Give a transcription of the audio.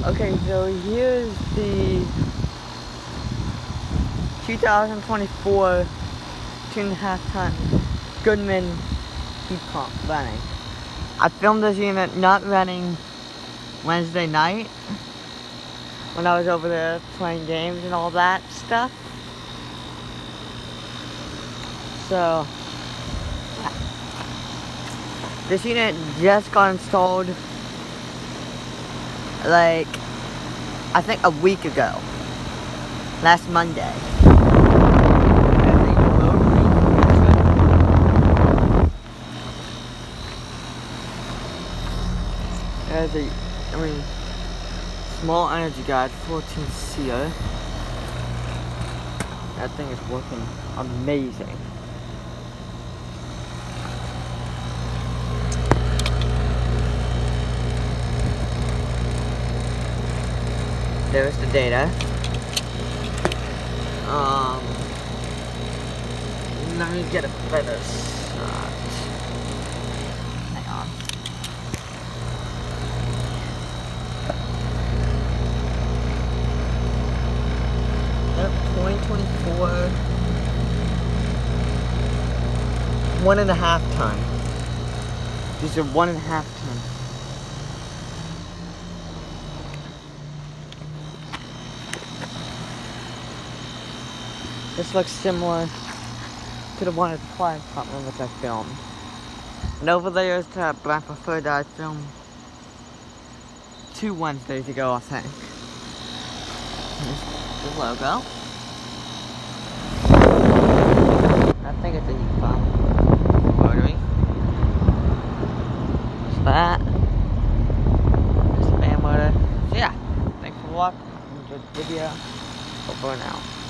Okay, so here's the 2024 2.5-ton Goodman heat pump running. I filmed this unit not running Wednesday night when I was over there playing games and all that stuff. So this unit just got installed like I think a week ago, last Monday. There's a, small energy guide, 14 CO. That thing is working amazing. There's the data. Let me get a better shot. Hang on. Yep, 2024. 1.5 ton. These are 1.5 ton. This looks similar to the one at the fire department which I filmed. And over there is the black preferred that I filmed 2 Wednesdays ago, I think. Here's the logo. I think it's a heat pump. Rotary. There's that. There's the fan motor. So yeah, thanks for watching. Enjoyed the video. Over and out.